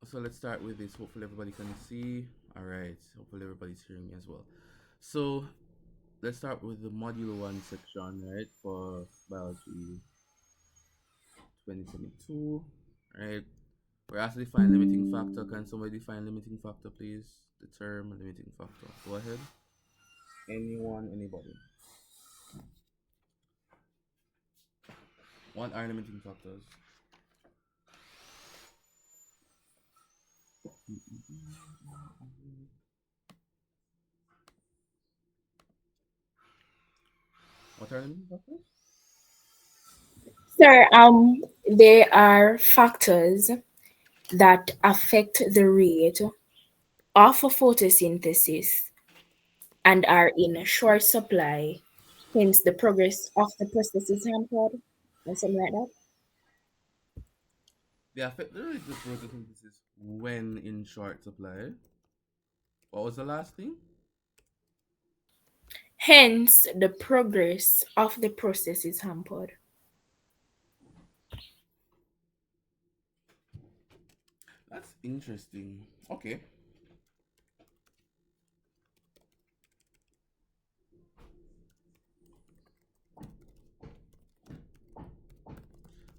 So let's start with this. Hopefully everybody can see. All right. Hopefully everybody's hearing me as well. So let's start with the module one section, right, for biology 2022. Right. We're asked to define limiting factor. Can somebody define limiting factor, please? The term limiting factor. Go ahead. Anyone, anybody. What are limiting factors? What are limiting factors? Sir, there are factors that affect the rate of photosynthesis and are in short supply, hence the progress of the process is hampered, and something like that. They affect the rate of photosynthesis when in short supply. What was the last thing? Hence, the progress of the process is hampered. That's interesting. Okay.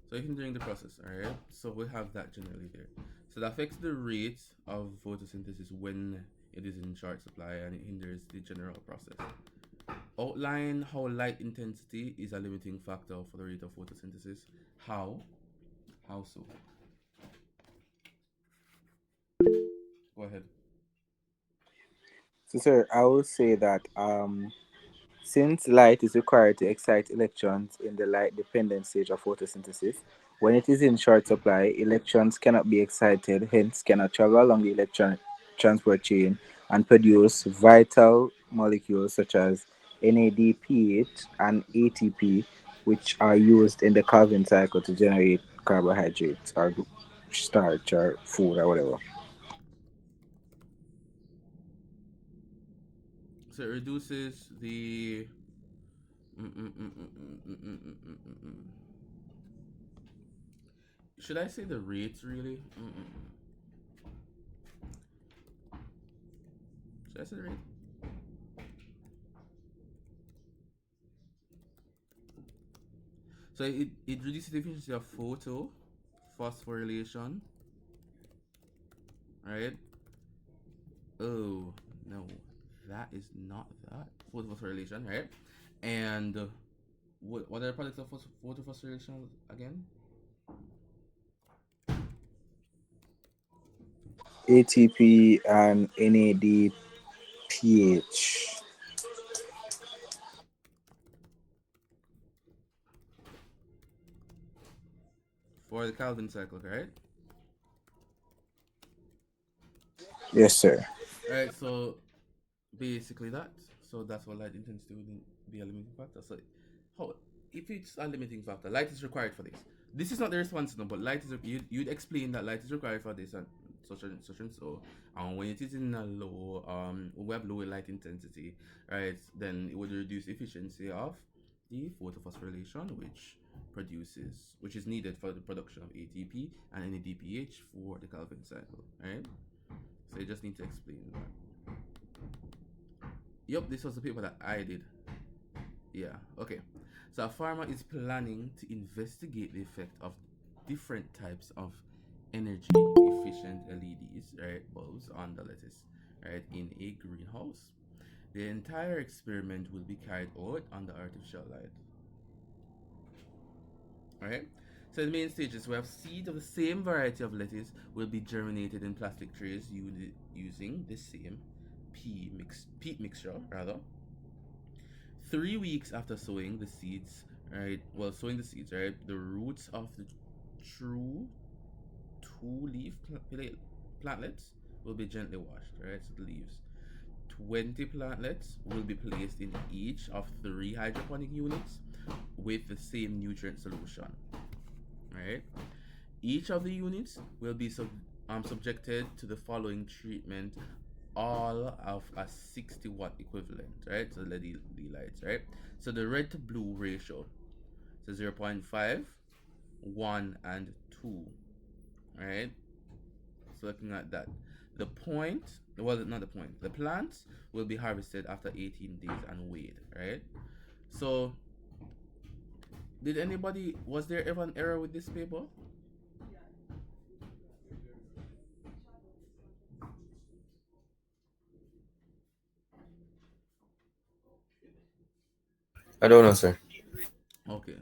So even during the process, alright? So we have that generally there. So that affects the rate of photosynthesis when it is in short supply and it hinders the general process. Outline how light intensity is a limiting factor for the rate of photosynthesis. How? How so? Go ahead. So, sir, I will say that since light is required to excite electrons in the light dependent stage of photosynthesis, when it is in short supply, electrons cannot be excited, hence cannot travel along the electron transport chain and produce vital molecules such as NADPH and ATP, which are used in the Calvin cycle to generate carbohydrates or starch or food or whatever. So it reduces the. Should I say the rates really? Should I say the rate? So it reduces the efficiency of photo phosphorylation, right? Oh no, that is not that photophosphorylation, right? And what are the products of photophosphorylation again? ATP and NADPH. For the Calvin cycle, right? Yes, sir. Right. So basically that. So that's what light intensity would be a limiting factor. So how if it's a limiting factor, light is required for this. This is not the response no, but light is you'd explain that light is required for this and such and so. And when it is in a low when we have low light intensity, right, then it would reduce efficiency of the photophosphorylation which is needed for the production of ATP and NADPH for the Calvin cycle, right? So you just need to explain that. Yep, this was the paper that I did. Yeah, okay. So a farmer is planning to investigate the effect of different types of energy efficient LEDs, right, bulbs on the lettuce, right, in a greenhouse. The entire experiment will be carried out under artificial light. Alright? So the main stages we have seed of the same variety of lettuce will be germinated in plastic trays using the same peat mixture rather. 3 weeks after sowing the seeds, right? Well, sowing the seeds, right? The roots of the true two-leaf plantlets will be gently washed, right? So the leaves. 20 plantlets will be placed in each of 3 hydroponic units with the same nutrient solution, right? Each of the units will be subjected to the following treatment, all of a 60-watt equivalent, right? So LED lights, right? So the red to blue ratio, so 0.5, 1, and 2, right? So looking at that, the point, well, not the point. The plants will be harvested after 18 days and weighed, right? So, did anybody, was there ever an error with this paper? I don't know, sir. Okay.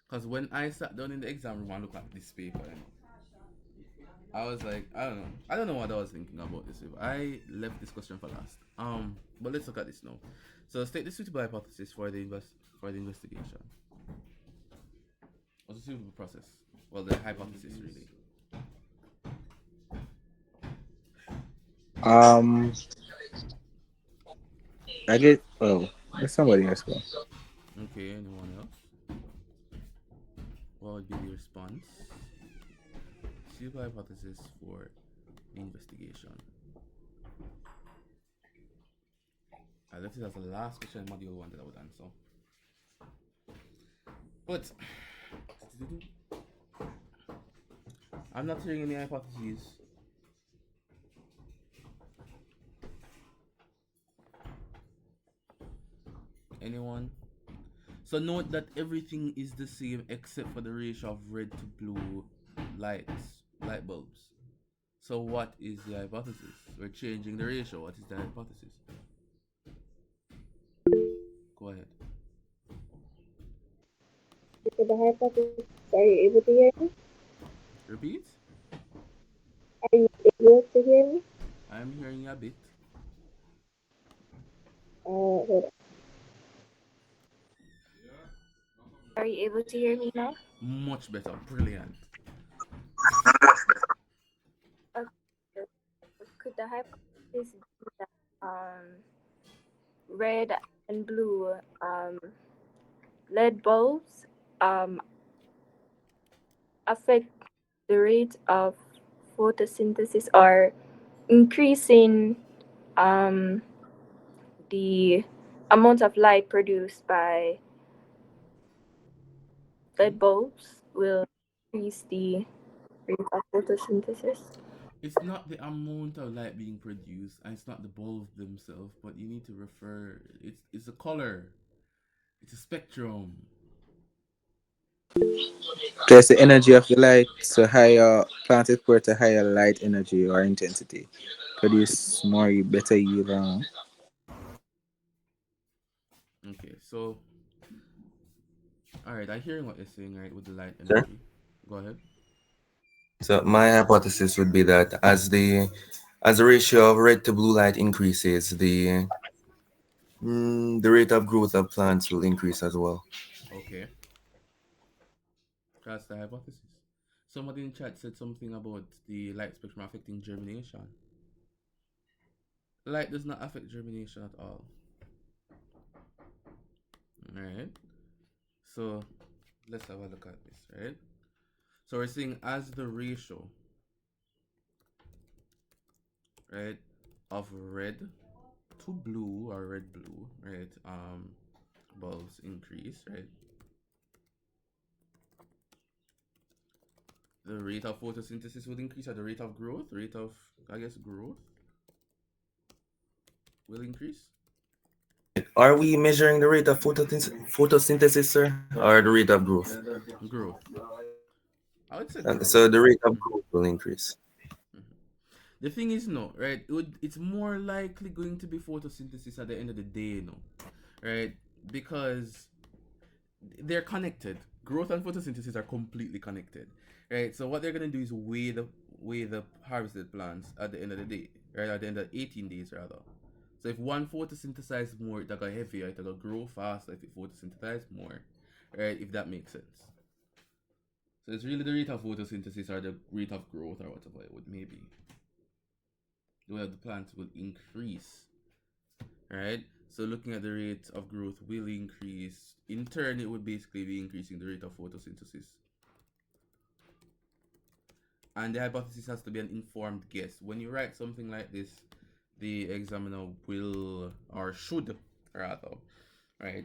Because when I sat down in the exam room and looked at this paper, I was like, I don't know. I don't know what I was thinking about this paper. I left this question for last. But let's look at this now. So state the suitable hypothesis for the investigation. What's the suitable process? Well, the hypothesis really. Um, I get. Oh, there's somebody else go. Okay, anyone else? What would be the response? Suitable hypothesis for the investigation. I left it as the last question in module one that I would answer. But I'm not hearing any hypotheses. Anyone? So note that everything is the same except for the ratio of red to blue light bulbs. So what is the hypothesis? We're changing the ratio. What is the hypothesis? Go ahead. For the hypothesis, are you able to hear me? Repeat. Are you able to hear me? I'm hearing you a bit. Hold on. Are you able to hear me now? Much better. Brilliant. Okay. Could the hypothesis be that red and blue LED bulbs affect the rate of photosynthesis or increasing um, the amount of light produced by LED bulbs will increase the rate of photosynthesis? It's not the amount of light being produced, and it's not the bulbs themselves, but you need to refer. It's a color. It's a spectrum. There's the energy of the light. So higher plant report a higher light energy or intensity, produce more better yield. Okay, so all right, I'm hearing what you're saying, right, with the light Sir? energy. Go ahead. So my hypothesis would be that as the ratio of red to blue light increases, the rate of growth of plants will increase as well. Okay, that's the hypothesis. Somebody in chat said something about the light spectrum affecting germination. Light does not affect germination at all. All right. So let's have a look at this, right? So we're saying as the ratio, right, of red to blue or red blue, right, bulbs increase, right, the rate of photosynthesis will increase, or the rate of growth, rate of, I guess, growth will increase. Are we measuring the rate of photosynthesis, sir, or the rate of growth? Growth. I would say So growth. the rate of Mhm, growth will increase. mhm. The thing is, no, right? It's more likely going to be photosynthesis at the end of the day, no, right? Because they're connected. Growth and photosynthesis are completely connected, right? So what they're gonna do is weigh the harvested plants at the end of the day, right? At the end of 18 days rather. So if one photosynthesize more, it go heavier, it will grow faster if it photosynthesize more, right? If that makes sense. So it's really the rate of photosynthesis or the rate of growth or whatever it would maybe. The way the plants will increase, right? So looking at the rate of growth will increase. In turn, it would basically be increasing the rate of photosynthesis. And the hypothesis has to be an informed guess. When you write something like this, the examiner will, or should rather, right,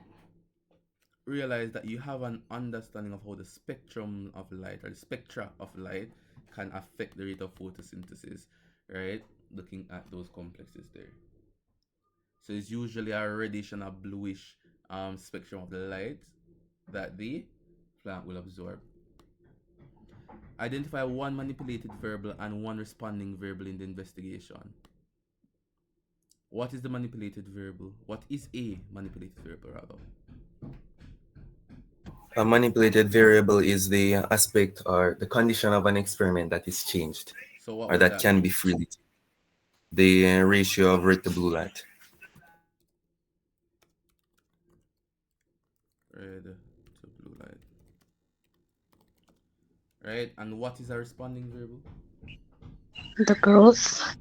realize that you have an understanding of how the spectrum of light or the spectra of light can affect the rate of photosynthesis, right? Looking at those complexes there. So it's usually a reddish and a bluish spectrum of the light that the plant will absorb. Identify one manipulated variable and one responding variable in the investigation. What is the manipulated variable? What is a manipulated variable rather? A manipulated variable is the aspect or the condition of an experiment that is changed So what or would that that can be? be freely. The ratio of red to blue light. Red to blue light. Right? And what is a responding variable? The growth.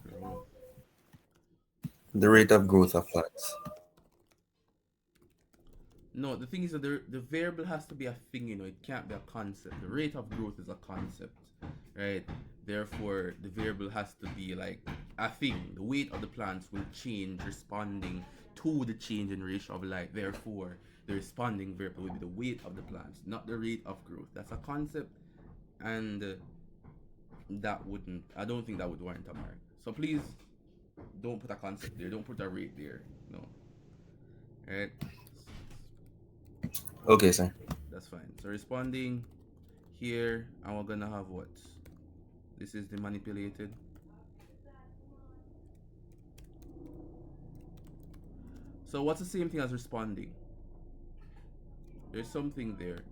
Growth. The rate of growth of plants. No, the thing is that the variable has to be a thing, it can't be a concept. The rate of growth is a concept, right? Therefore, the variable has to be like a thing. The weight of the plants will change responding to the change in ratio of light. Therefore, the responding variable will be the weight of the plants, not the rate of growth. That's a concept, and I don't think that would warrant a mark. So please don't put a concept there. Don't put a rate there. No, right? Okay, sir. That's fine. So responding here, and we're gonna have what? This is the manipulated. So what's the same thing as responding? There's something there.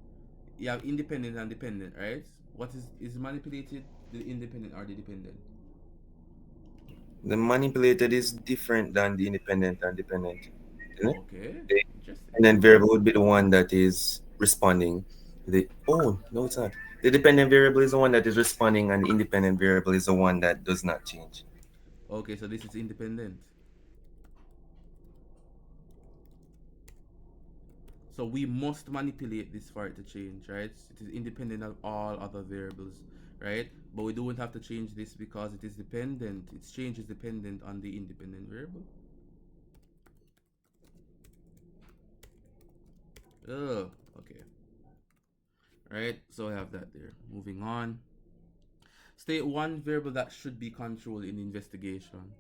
You have independent and dependent, right? What is manipulated? The independent or the dependent? The manipulated is different than the independent and dependent, isn't it? Okay, The interesting. independent variable would be the one that is responding. The oh no, it's not. The dependent variable is the one that is responding, and the independent variable is the one that does not change. Okay, so this is independent. So we must manipulate this for it to change, right? It is independent of all other variables, right? But we don't have to change this because it is dependent. Its change is dependent on the independent variable. Oh, okay. Right, so I have that there. Moving on. State one variable that should be controlled in investigation.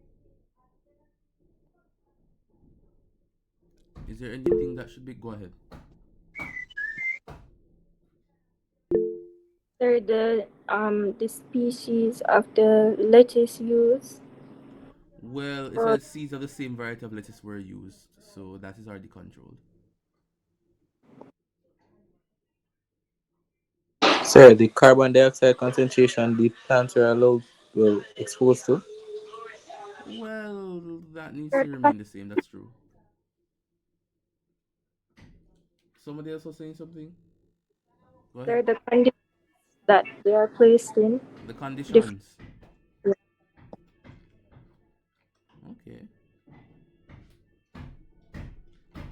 Is there anything that should be? Go ahead. Sir, the species of the lettuce used. Well, it Or says seeds of the same variety of lettuce were used, so that is already controlled. Sir, the carbon dioxide concentration the plants are allowed well exposed to. Well, that needs sir, to remain the same. That's true. Somebody else was saying something. Go ahead. the conditions that they are placed in. The Different. conditions. Okay.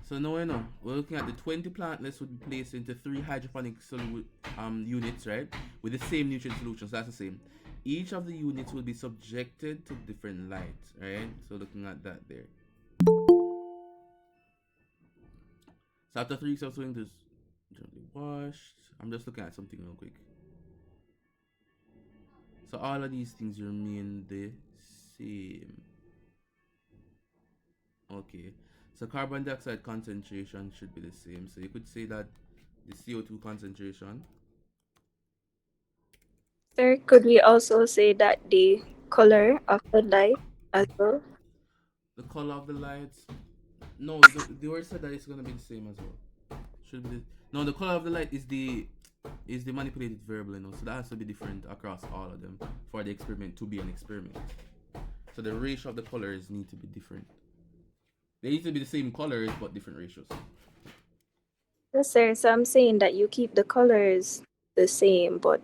So now we know we're looking at the 20 plantlets would be placed into 3 hydroponic units, right? With the same nutrient solutions. That's the same. Each of the units will be subjected to different light, right? So looking at that there. So after 3 weeks of swimming, just gently washed. I'm just looking at something real quick. So all of these things remain the same. Okay. So carbon dioxide concentration should be the same. So you could say that the CO2 concentration. Sir, could we also say that the color of the light as well? The color of the lights. No, the word said that it's gonna be the same as well. Should be the, no, the color of the light is the manipulated variable, so that has to be different across all of them for the experiment to be an experiment. So the ratio of the colors need to be different. They need to be the same colors but different ratios. Yes, sir. So I'm saying that you keep the colors the same, but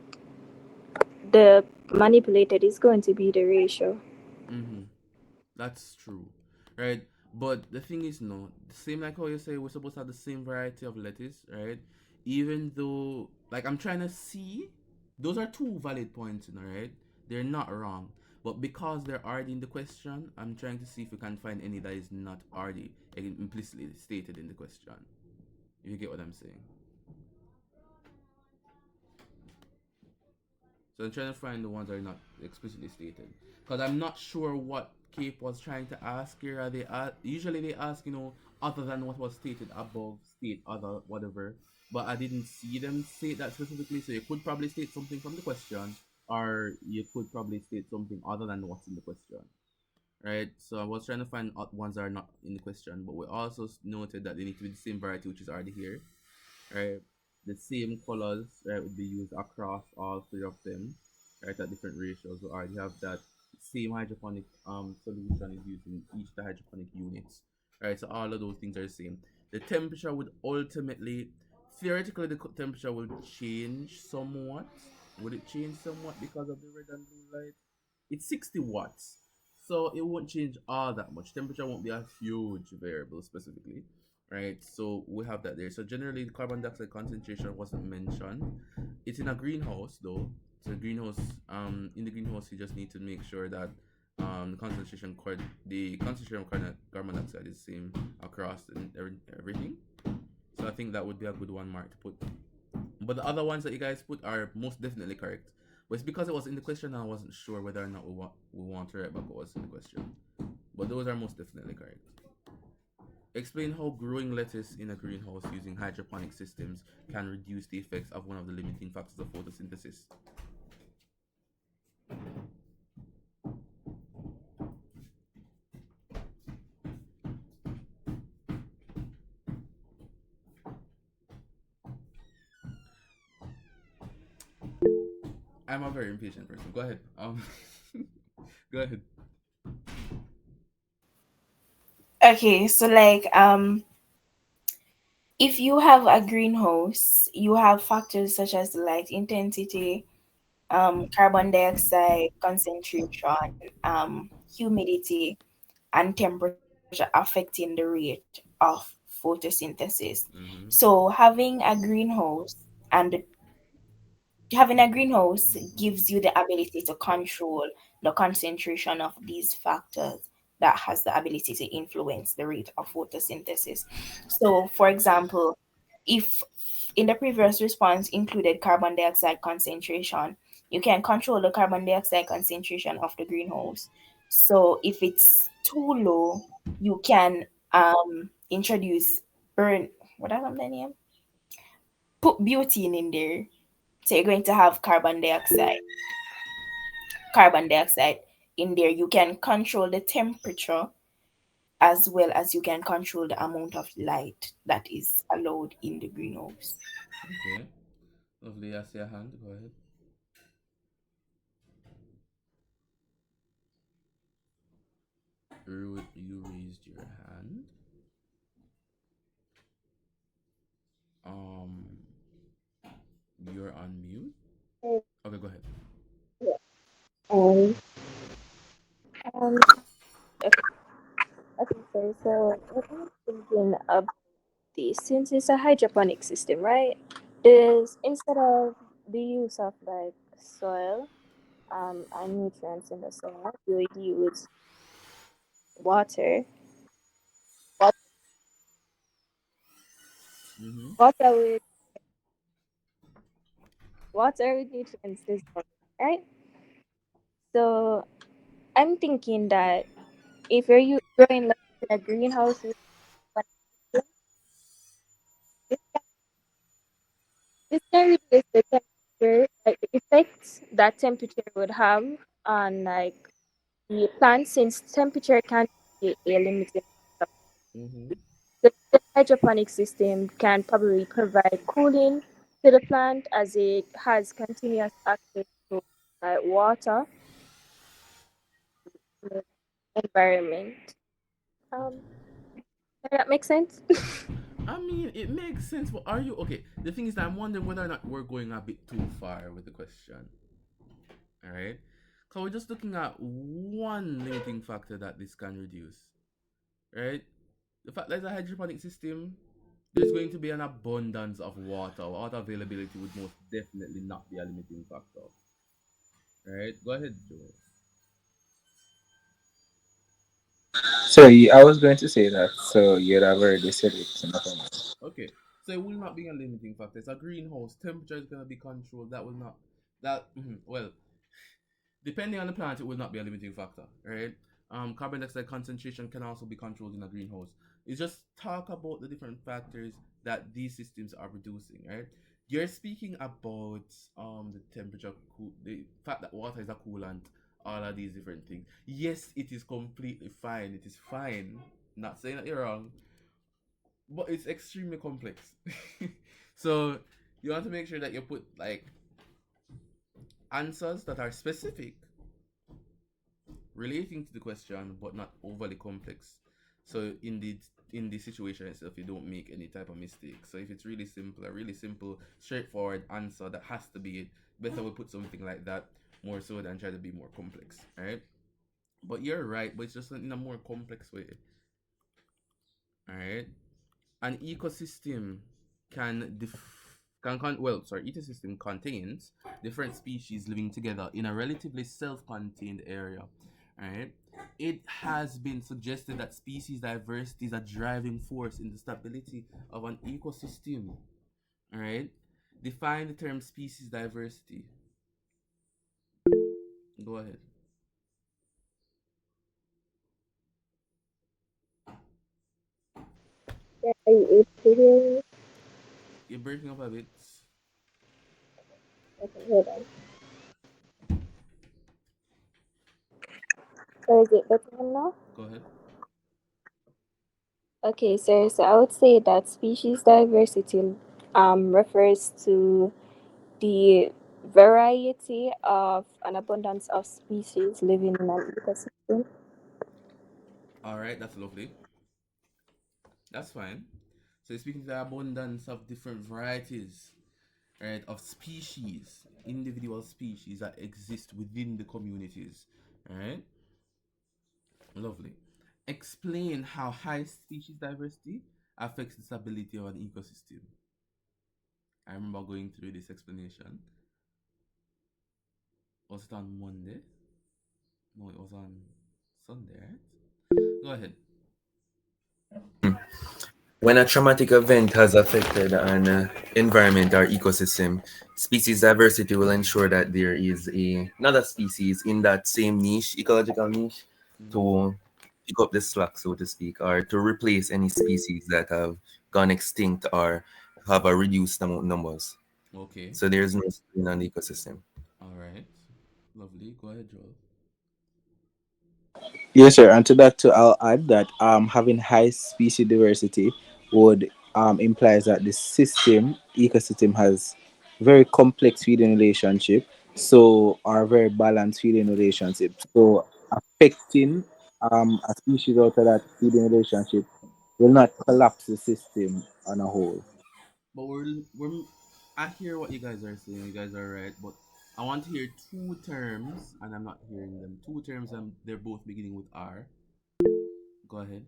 the manipulated is going to be the ratio. Mm-hmm. That's true, right? But the thing is, no, the same like how you say we're supposed to have the same variety of lettuce, right? Even though, like, I'm trying to see, those are two valid points, right? They're not wrong, but because they're already in the question, I'm trying to see if we can find any that is not already implicitly stated in the question. If you get what I'm saying. So I'm trying to find the ones that are not explicitly stated, because I'm not sure what Cape was trying to ask here. Are they usually they ask, other than what was stated above, state other whatever. But I didn't see them state that specifically. So you could probably state something from the question, or you could probably state something other than what's in the question, right? So I was trying to find ones that are not in the question, but we also noted that they need to be the same variety, which is already here, right? The same colors, right, would be used across all three of them, right, at different ratios. We already have that same hydroponic solution is used in each of the hydroponic units, right? So all of those things are the same. The temperature would ultimately, theoretically, the temperature will change somewhat. Would it change somewhat because of the red and blue light? It's 60 watts, so it won't change all that much. Temperature won't be a huge variable specifically, right? So we have that there. So generally, the carbon dioxide concentration wasn't mentioned. It's in a greenhouse though. So greenhouse, in the greenhouse, you just need to make sure that the concentration of carbon dioxide is same across everything. So I think that would be a good one mark to put. But the other ones that you guys put are most definitely correct. But it's because it was in the question and I wasn't sure whether or not we want to write back what was in the question. But those are most definitely correct. Explain how growing lettuce in a greenhouse using hydroponic systems can reduce the effects of one of the limiting factors of photosynthesis. I'm a very impatient person. Go ahead. Go ahead. Okay, so like if you have a greenhouse, you have factors such as the light intensity, carbon dioxide concentration, humidity, and temperature affecting the rate of photosynthesis. Mm-hmm. So having a greenhouse gives you the ability to control the concentration of these factors that has the ability to influence the rate of photosynthesis. So, for example, if in the previous response included carbon dioxide concentration, you can control the carbon dioxide concentration of the greenhouse. So, if it's too low, you can introduce burn what are the name? Put butane in there. So you're going to have carbon dioxide in there. You can control the temperature as well as you can control the amount of light that is allowed in the greenhouse. Okay. Lovely. I see a hand. Go ahead. You raised your hand. Um, you're on mute. Okay, go ahead. Um, um, okay, okay, so what I'm thinking about this, since it's a hydroponic system, right? Is instead of the use of like soil, and nutrients in the soil, you would use water, wat- Mm-hmm. water with nutrients, is right? So I'm thinking that if you're growing like in a greenhouse with this this can reduce the temperature, like the effects that temperature would have on like the plant, since temperature can be a limiting factor. Mm-hmm. The hydroponic system can probably provide cooling to the plant as it has continuous access to water in the environment. Um, does that make sense? I mean, it makes sense, but are you okay? The thing is that I'm wondering whether or not we're going a bit too far with the question. All right, so we're just looking at one limiting factor that this can reduce, right? The fact that it's a hydroponic system, there's going to be an abundance of water. Water availability would most definitely not be a limiting factor, right? Go ahead, Joel. So I was going to say that. So you'd have already said it. So nothing else. Okay, so it will not be a limiting factor. It's a greenhouse. Temperature is going to be controlled. That will not That well, depending on the plant, it will not be a limiting factor, right? Carbon dioxide concentration can also be controlled in a greenhouse. It's just talk about the different factors that these systems are producing, right? You're speaking about the temperature, the fact that water is a coolant, all of these different things. Yes, it is completely fine. It is fine. Not saying that you're wrong, but it's extremely complex. So you want to make sure that you put like answers that are specific relating to the question but not overly complex. So in the situation itself, you don't make any type of mistake. So if it's really simple, a really simple, straightforward answer that has to be it, better we put something like that more so than try to be more complex, right? But you're right, but it's just in a more complex way. All right. An ecosystem ecosystem contains different species living together in a relatively self-contained area. Alright. It has been suggested that species diversity is a driving force in the stability of an ecosystem. Alright. Define the term species diversity. Go ahead. Are you able to hear me? You're breaking up a bit. Okay, hold on. So is it better now? Go ahead. Okay, so I would say that species diversity refers to the variety of an abundance of species living in an ecosystem. Alright, that's lovely. That's fine. So you're speaking to the abundance of different varieties, right, of species, individual species that exist within the communities, right? Lovely. Explain how high species diversity affects the stability of an ecosystem. I remember going through this explanation. Was it on Monday? No, it was on Sunday, right? Go ahead. When a traumatic event has affected an environment or ecosystem, species diversity will ensure that there is another species in that same niche, ecological niche, Mm-hmm. to pick up the slack, so to speak, or to replace any species that have gone extinct or have a reduced numbers. Okay. So there's no strain on the ecosystem. All right. Lovely. Go ahead, Joel. Yes, sir. And to that too, I'll add that having high species diversity would implies that the ecosystem has very complex feeding relationship, so are very balanced feeding relationship. So affecting a species out of that feeding relationship will not collapse the system on a whole. But we're I hear what you guys are saying. You guys are right, but I want to hear two terms, and I'm not hearing them. Two terms, and they're both beginning with R. Go ahead.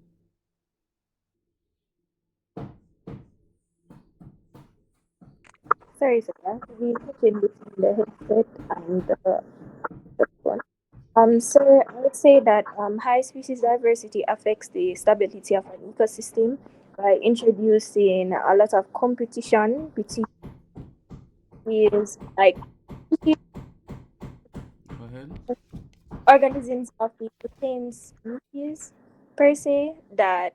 Sorry, sir, I have to be switching between the headset and the phone. So I would say that high species diversity affects the stability of an ecosystem by introducing a lot of competition between species, like species, Go ahead. organisms of the same species per se that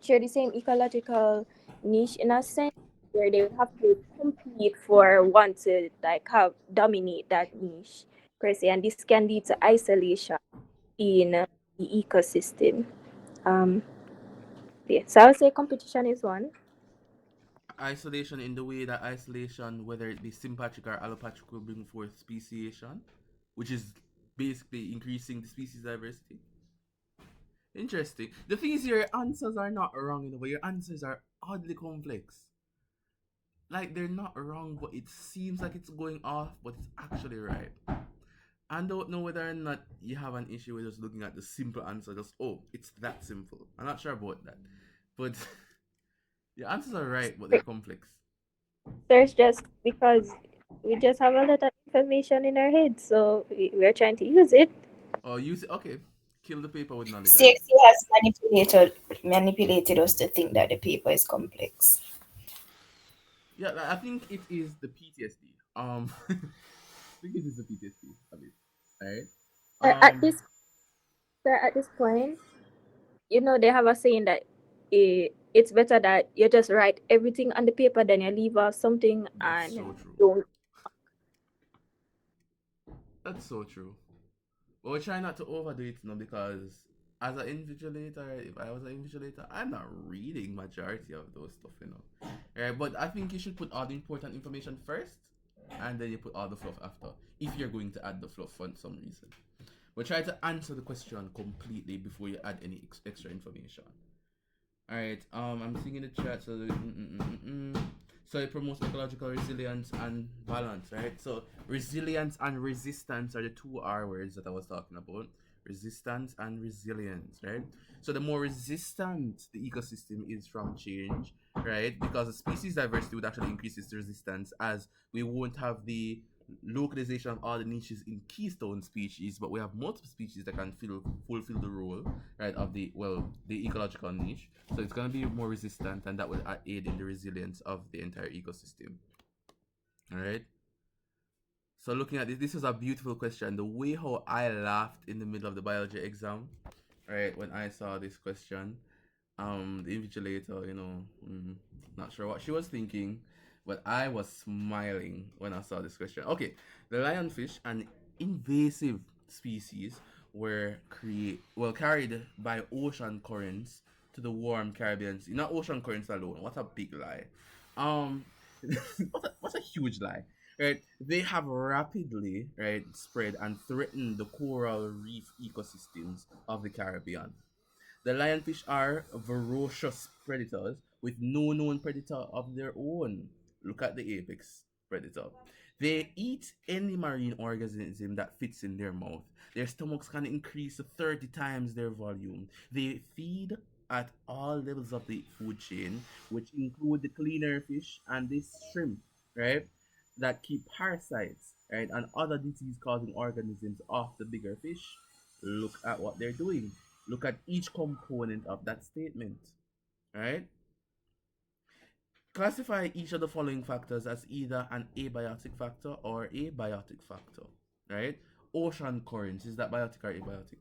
share the same ecological niche in a sense where they would have to compete for one to like have dominate that niche per se, and this can lead to isolation in the ecosystem. Um, yeah, so I would say competition is one. Isolation in the way that isolation, whether it be sympatric or allopathic, will bring forth speciation, which is basically increasing the species diversity. Interesting. The thing is, your answers are not wrong in a way. Your answers are oddly complex. Like they're not wrong, but it seems like it's going off, but it's actually right. I don't know whether or not you have an issue with just looking at the simple answer. Just oh, it's that simple. I'm not sure about that, but your answers are right, but they're complex. There's just because we just have a lot of information in our head, so we're trying to use it. Oh, use it. Okay, kill the paper with knowledge. I guess. Stacey has manipulated us to think that the paper is complex. Yeah, like, I think it is the PTSD. I think it is the PTSD a bit, right? At Um, this at this point, they have a saying that it's better that you just write everything on the paper than you leave off something that's and so true. don't. That's so true. But we try not to overdo it now because as an invigilator, if I was an invigilator, I'm not reading majority of those stuff. Right? But I think you should put all the important information first, and then you put all the fluff after. If you're going to add the fluff for some reason, but try to answer the question completely before you add any extra information. All right. I'm seeing in the chat. So it promotes ecological resilience and balance, right? So resilience and resistance are the two R words that I was talking about. Resistance and resilience, right? So the more resistant the ecosystem is from change, right? Because the species diversity would actually increase its resistance, as we won't have the localization of all the niches in keystone species, but we have multiple species that can fulfill the role, right, of the ecological niche. So it's going to be more resistant, and that will aid in the resilience of the entire ecosystem. All right. So looking at this was a beautiful question. The way how I laughed in the middle of the biology exam, right, when I saw this question, the invigilator, not sure what she was thinking, but I was smiling when I saw this question. Okay, the lionfish, an invasive species, were carried by ocean currents to the warm Caribbean Sea. Not ocean currents alone. What a big lie. Um, what's a huge lie, right? They have rapidly, right, spread and threatened the coral reef ecosystems of the Caribbean. The lionfish are ferocious predators with no known predator of their own. Look at the apex predator. They eat any marine organism that fits in their mouth. Their stomachs can increase to 30 times their volume. They feed at all levels of the food chain, which include the cleaner fish and the shrimp, right? That keep parasites, right, and other disease causing organisms off the bigger fish. Look at what they're doing. Look at each component of that statement, right? Classify each of the following factors as either an abiotic factor or a biotic factor, right? Ocean currents, is that biotic or abiotic?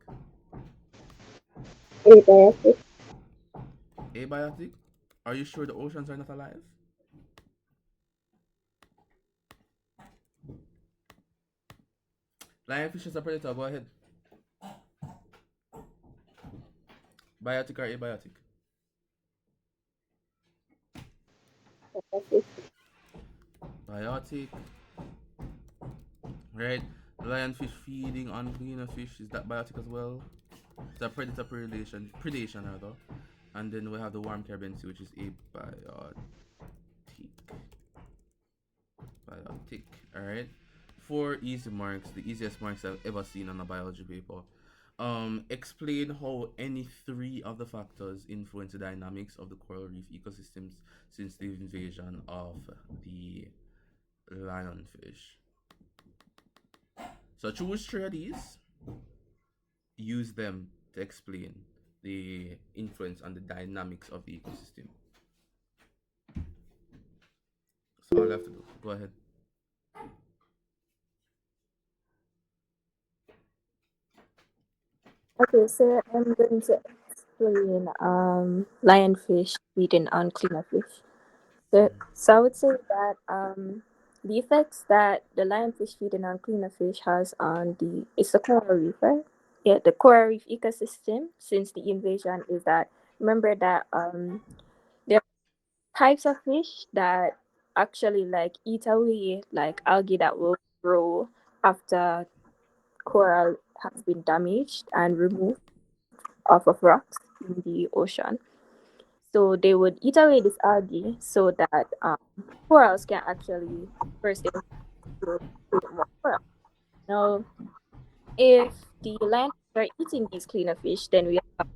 Antibiotic. Abiotic? Are you sure the oceans are not alive? Lionfish is a predator, go ahead. Biotic or abiotic? Biotic, right? Lionfish feeding on cleaner fish, is that biotic as well? It's a predator predation rather. And then we have the warm Caribbean Sea, which is abiotic. Biotic. Alright. 4 easy marks, the easiest marks I've ever seen on a biology paper. Explain how any three of the factors influence the dynamics of the coral reef ecosystems since the invasion of the lionfish. So choose three of these, use them to explain the influence on the dynamics of the ecosystem. That's all I have to do. Go ahead. Okay, so I'm going to explain lionfish feeding on cleaner fish. So I would say that the effects that the lionfish feeding on cleaner fish has on the coral reef, right? Yeah, the coral reef ecosystem since the invasion is that, remember that there are types of fish that actually like eat away like algae that will grow after coral has been damaged and removed off of rocks in the ocean. So they would eat away this algae so that corals can actually first they will create more coral. Now, if the lionfish are eating these cleaner fish, then we have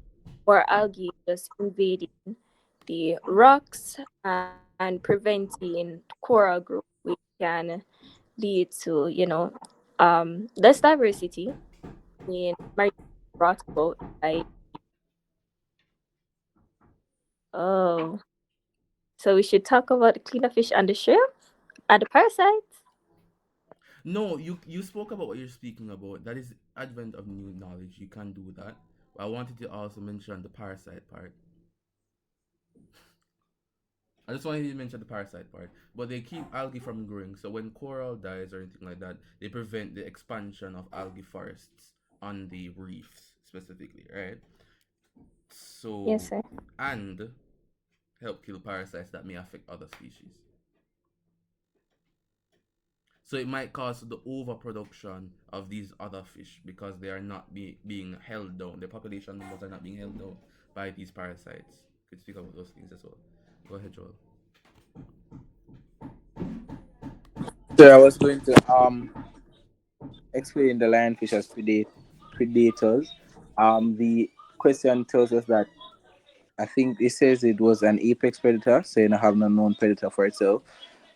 more algae just invading the rocks and preventing coral growth, which can lead to less diversity in marine brought about by oh. So we should talk about the cleaner fish and the shrimp and the parasites. No, you spoke about what you're speaking about. That is advent of new knowledge. You can do that. But I wanted to also mention the parasite part. I just wanted to mention the parasite part. But they keep algae from growing. So when coral dies or anything like that, they prevent the expansion of algae forests on the reefs specifically, right? Yes, So sir. and help kill parasites that may affect other species. So it might cause the overproduction of these other fish because they are not being held down. The population numbers are not being held down by these parasites. Could speak about those things as well. Go ahead, Joel. So I was going to explain the lionfish as predators. The question tells us that I think it says it was an apex predator, so you have no known predator for itself.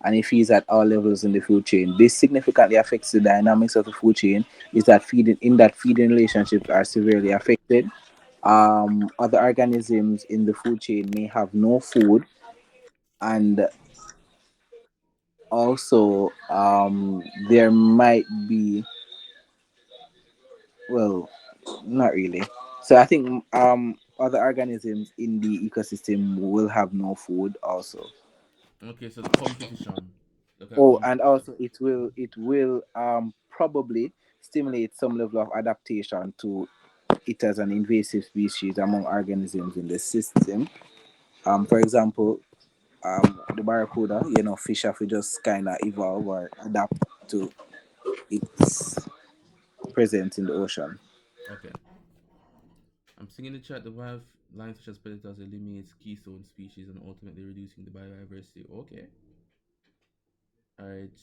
And if he's at all levels in the food chain, this significantly affects the dynamics of the food chain. Is that feeding relationships are severely affected. Other organisms in the food chain may have no food, and also there might be, well, not really. So I think other organisms in the ecosystem will have no food also. Okay, so the competition. Look at Oh, and also it will probably stimulate some level of adaptation to it as an invasive species among organisms in the system. For example, the barracuda, fish have to just kind of evolve or adapt to its presence in the ocean. Okay. I'm seeing in the chat the wild lionfish as predators eliminates keystone species and ultimately reducing the biodiversity. Okay. Alright.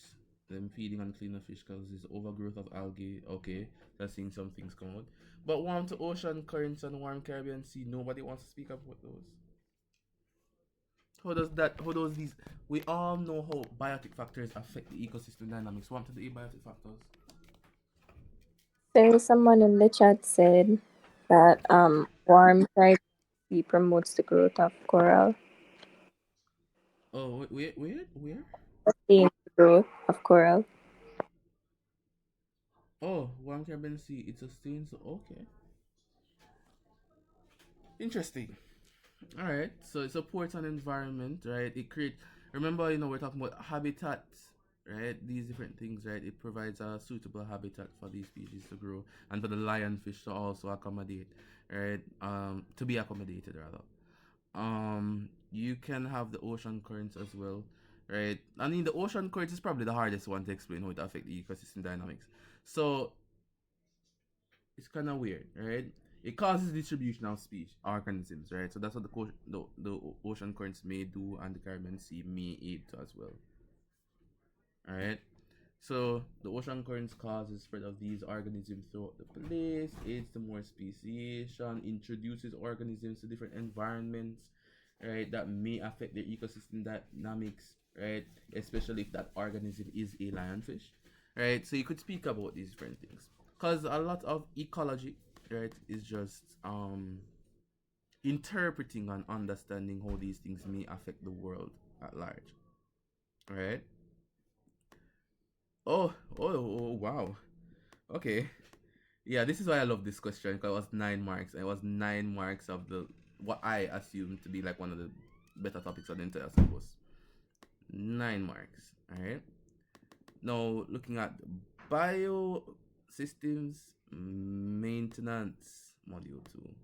Them feeding on cleaner fish causes overgrowth of algae. Okay. That's seeing some things come out. But warm to ocean currents and warm Caribbean Sea, nobody wants to speak about those. How does these we all know how biotic factors affect the ecosystem dynamics. Warm to the abiotic factors. So someone in the chat said that warm Caribbean Sea promotes the growth of coral. Oh where? Sustains the growth of coral. Oh, warm Caribbean Sea, it sustains okay. Interesting. All right, so it supports an environment, right? It create. Remember, we're talking about habitat, right? These different things, right? It provides a suitable habitat for these species to grow and for the lionfish to also accommodate, right? To be accommodated rather. You can have the ocean currents as well, right? I mean, the ocean currents is probably the hardest one to explain how it affects the ecosystem dynamics. So it's kind of weird, right? It causes distribution of species, organisms, right? So that's what the ocean currents may do, and the Caribbean Sea may aid to as well, all right? So the ocean currents causes spread of these organisms throughout the place, aids to more speciation, introduces organisms to different environments, right? That may affect their ecosystem dynamics, right? Especially if that organism is a lionfish, right? So you could speak about these different things, because a lot of ecology, right, is just interpreting and understanding how these things may affect the world at large, right? Oh, wow. Okay. Yeah, this is why I love this question because it was 9 marks. And it was 9 marks of the what I assumed to be like one of the better topics of the entire syllabus. 9 marks. All right. Now looking at biosystems maintenance module 2.